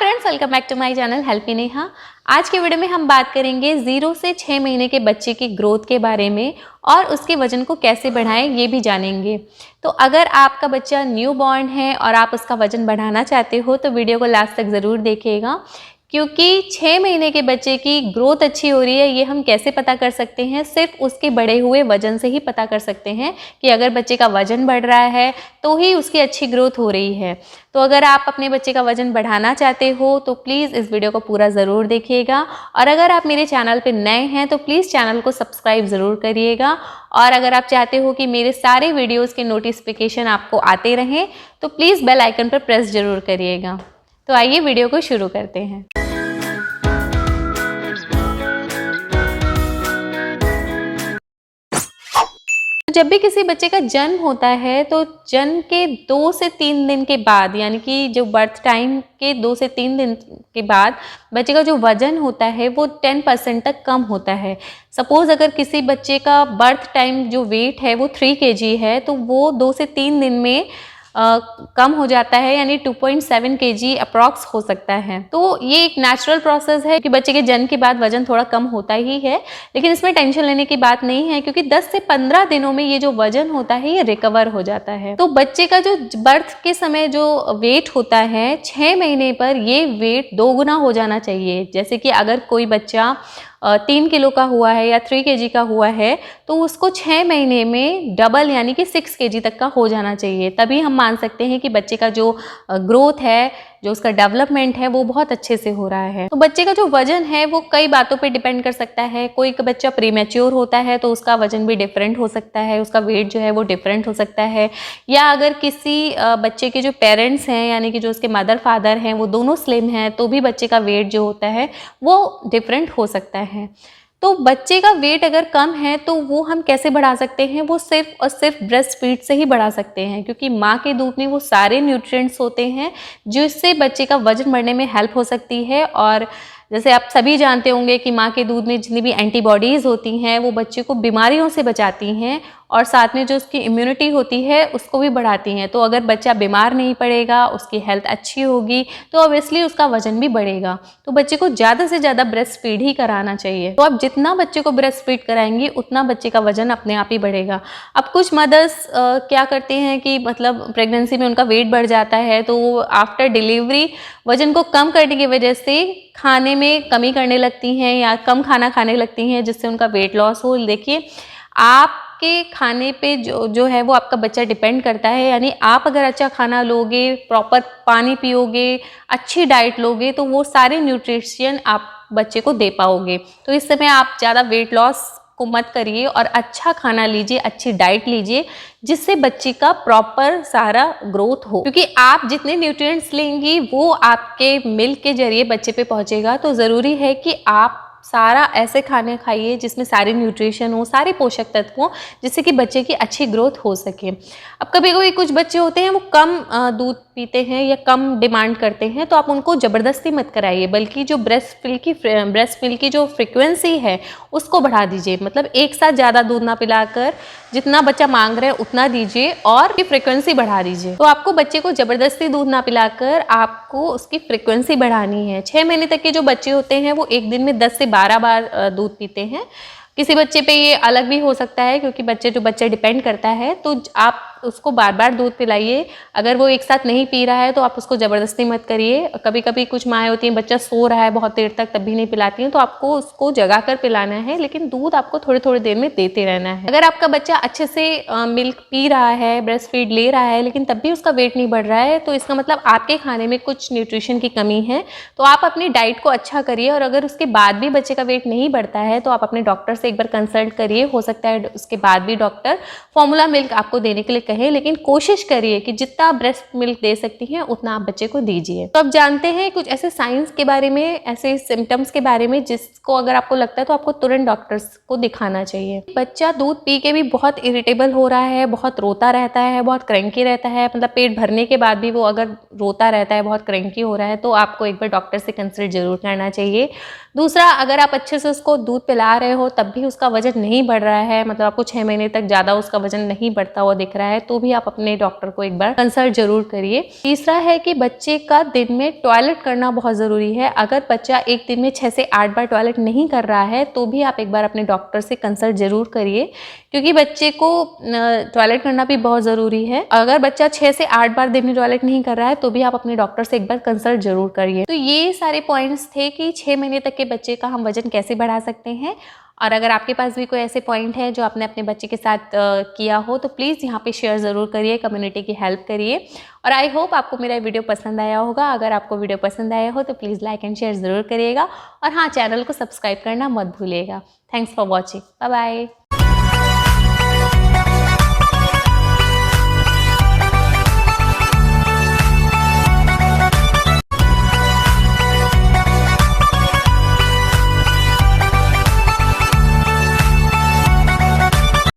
Friends, welcome back to my channel help me Neha. आज के video में हम बात करेंगे 0 से 6 महीने के बच्चे की ग्रोथ के बारे में और उसके वजन को कैसे बढ़ाएं ये भी जानेंगे। तो अगर आपका बच्चा न्यू बॉर्न है और आप उसका वजन बढ़ाना चाहते हो तो वीडियो को लास्ट तक ज़रूर देखिएगा, क्योंकि 6 महीने के बच्चे की ग्रोथ अच्छी हो रही है ये हम कैसे पता कर सकते हैं। सिर्फ उसके बढ़े हुए वजन से ही पता कर सकते हैं कि अगर बच्चे का वजन बढ़ रहा है तो ही उसकी अच्छी ग्रोथ हो रही है। तो अगर आप अपने बच्चे का वजन बढ़ाना चाहते हो तो प्लीज़ इस वीडियो को पूरा ज़रूर देखिएगा। और अगर आप मेरे चैनल पर नए हैं तो प्लीज़ चैनल को सब्सक्राइब ज़रूर करिएगा। और अगर आप चाहते हो कि मेरे सारे वीडियोज़ के नोटिफिकेशन आपको आते रहें तो प्लीज़ बेल आइकन पर प्रेस ज़रूर करिएगा। तो आइए वीडियो को शुरू करते हैं। जब भी किसी बच्चे का जन्म होता है तो जन्म के 2 से 3 दिन के बाद, यानी कि जो बर्थ टाइम के 2 से 3 दिन के बाद बच्चे का जो वजन होता है वो 10% तक कम होता है। सपोज़ अगर किसी बच्चे का बर्थ टाइम जो वेट है वो 3 kg है तो वो 2 से 3 दिन में कम हो जाता है, यानी 2.7 kg अप्रॉक्स हो सकता है। तो ये एक नेचुरल प्रोसेस है कि बच्चे के जन्म के बाद वजन थोड़ा कम होता ही है, लेकिन इसमें टेंशन लेने की बात नहीं है क्योंकि 10 से 15 दिनों में ये जो वजन होता है ये रिकवर हो जाता है। तो बच्चे का जो बर्थ के समय जो वेट होता है 6 महीने पर ये वेट 2 गुना हो जाना चाहिए। जैसे कि अगर कोई बच्चा 3 किलो का हुआ है या 3 kg का हुआ है तो उसको 6 महीने में डबल यानी कि 6 kg तक का हो जाना चाहिए। तभी हम मान सकते हैं कि बच्चे का जो ग्रोथ है, जो उसका डेवलपमेंट है वो बहुत अच्छे से हो रहा है। तो बच्चे का जो वजन है वो कई बातों पे डिपेंड कर सकता है। कोई बच्चा प्रीमेच्योर होता है तो उसका वजन भी डिफरेंट हो सकता है, उसका वेट जो है वो डिफरेंट हो सकता है। या अगर किसी बच्चे के जो पेरेंट्स हैं, यानी कि जो उसके मदर फादर हैं, वो दोनों स्लिम हैं तो भी बच्चे का वेट जो होता है वो डिफरेंट हो सकता है। तो बच्चे का वेट अगर कम है तो वो हम कैसे बढ़ा सकते हैं? वो सिर्फ और सिर्फ ब्रेस्ट फीड से ही बढ़ा सकते हैं, क्योंकि माँ के दूध में वो सारे न्यूट्रिएंट्स होते हैं जिससे बच्चे का वजन बढ़ने में हेल्प हो सकती है। और जैसे आप सभी जानते होंगे कि माँ के दूध में जितनी भी एंटीबॉडीज़ होती हैं वो बच्चे को बीमारियों से बचाती हैं और साथ में जो उसकी इम्यूनिटी होती है उसको भी बढ़ाती हैं। तो अगर बच्चा बीमार नहीं पड़ेगा, उसकी हेल्थ अच्छी होगी तो ऑब्वियसली उसका वजन भी बढ़ेगा। तो बच्चे को ज़्यादा से ज़्यादा ब्रेस्ट फीड ही कराना चाहिए। तो आप जितना बच्चे को ब्रेस्ट फीड कराएंगे उतना बच्चे का वजन अपने आप ही बढ़ेगा। अब कुछ मदर्स क्या करते हैं कि मतलब प्रेगनेंसी में उनका वेट बढ़ जाता है तो वो आफ्टर डिलीवरी वजन को कम करने की वजह से खाने में कमी करने लगती हैं या कम खाना खाने लगती हैं जिससे उनका वेट लॉस हो। देखिए, आपके खाने पे जो है वो आपका बच्चा डिपेंड करता है। यानी आप अगर अच्छा खाना लोगे, प्रॉपर पानी पियोगे, अच्छी डाइट लोगे तो वो सारे न्यूट्रिशन आप बच्चे को दे पाओगे। तो इस समय आप ज़्यादा वेट लॉस को मत करिए और अच्छा खाना लीजिए, अच्छी डाइट लीजिए जिससे बच्चे का प्रॉपर सारा ग्रोथ हो। क्योंकि आप जितने न्यूट्रिएंट्स लेंगी वो आपके मिल्क के जरिए बच्चे पे पहुंचेगा। तो ज़रूरी है कि आप सारा ऐसे खाने खाइए जिसमें सारे न्यूट्रिशन हो, सारे पोषक तत्व हो, जिससे कि बच्चे की अच्छी ग्रोथ हो सके। अब कभी कभी कुछ बच्चे होते हैं वो कम दूध पीते हैं या कम डिमांड करते हैं तो आप उनको ज़बरदस्ती मत कराइए, बल्कि जो ब्रेस्ट मिल्क की जो फ्रिक्वेंसी है उसको बढ़ा दीजिए। मतलब एक साथ ज़्यादा दूध ना पिलाकर जितना बच्चा मांग रहा है उतना दीजिए और फ्रिक्वेंसी बढ़ा दीजिए। तो आपको बच्चे को ज़बरदस्ती दूध ना पिलाकर आपको उसकी फ्रिक्वेंसी बढ़ानी है। 6 महीने तक के जो बच्चे होते हैं वो एक दिन में 10 से 12 बार दूध पीते हैं। किसी बच्चे पे ये अलग भी हो सकता है क्योंकि बच्चे डिपेंड करता है। तो आप उसको बार बार दूध पिलाइए। अगर वो एक साथ नहीं पी रहा है तो आप उसको ज़बरदस्ती मत करिए। कभी कभी कुछ माएँ होती हैं बच्चा सो रहा है बहुत देर तक तब भी नहीं पिलाती हैं, तो आपको उसको जगा कर पिलाना है, लेकिन दूध आपको थोड़ी थोड़ी देर में देते रहना है। अगर आपका बच्चा अच्छे से मिल्क पी रहा है, ब्रेस्ट फीड ले रहा है, लेकिन तब भी उसका वेट नहीं बढ़ रहा है तो इसका मतलब आपके खाने में कुछ न्यूट्रिशन की कमी है। तो आप अपनी डाइट को अच्छा करिए और अगर उसके बाद भी बच्चे का वेट नहीं बढ़ता है तो आप अपने डॉक्टर से एक बार कंसल्ट करिए। हो सकता है उसके बाद भी डॉक्टर फॉर्मूला मिल्क आपको देने के लिए कहे, लेकिन कोशिश करिए कि जितना आप ब्रेस्ट मिल्क दे सकती हैं उतना आप बच्चे को दीजिए। तो अब जानते हैं कुछ ऐसे साइंस के बारे में, ऐसे सिम्टम्स के बारे में जिसको अगर आपको लगता है तो आपको तुरंत डॉक्टर्स को दिखाना चाहिए। बच्चा दूध पी के भी बहुत इरिटेबल हो रहा है, बहुत रोता रहता है, बहुत क्रैंकी रहता है, मतलब पेट भरने के बाद भी वो अगर रोता रहता है, बहुत क्रैंकी हो रहा है, तो आपको एक बार डॉक्टर से कंसल्ट जरूर करना चाहिए। दूसरा, अगर आप अच्छे से उसको दूध पिला रहे हो तब भी उसका वजन नहीं बढ़ रहा है, मतलब आपको 6 महीने तक ज़्यादा उसका वजन नहीं बढ़ता हुआ दिख रहा है, तो भी आप अपने डॉक्टर को एक बार कंसल्ट जरूर करिए। तीसरा है कि बच्चे का दिन में टॉयलेट करना बहुत ज़रूरी है। अगर बच्चा एक दिन में 6 से 8 बार टॉयलेट नहीं कर रहा है तो भी आप एक बार अपने डॉक्टर से कंसल्ट जरूर करिए, क्योंकि बच्चे को टॉयलेट करना भी बहुत ज़रूरी है। अगर बच्चा 6 से 8 बार दिन में टॉयलेट नहीं कर रहा है तो भी आप अपने डॉक्टर से एक बार कंसल्ट जरूर करिए। तो ये सारे पॉइंट्स थे कि 6 महीने तक के बच्चे का हम वजन कैसे बढ़ा सकते हैं। और अगर आपके पास भी कोई ऐसे पॉइंट है जो आपने अपने बच्चे के साथ किया हो तो प्लीज़ यहाँ पे शेयर ज़रूर करिए, कम्युनिटी की हेल्प करिए। और आई होप आपको मेरा वीडियो पसंद आया होगा। अगर आपको वीडियो पसंद आया हो तो प्लीज़ लाइक एंड शेयर ज़रूर करिएगा, और हाँ, चैनल को सब्सक्राइब करना मत भूलिएगा। Thanks for watching. Bye bye.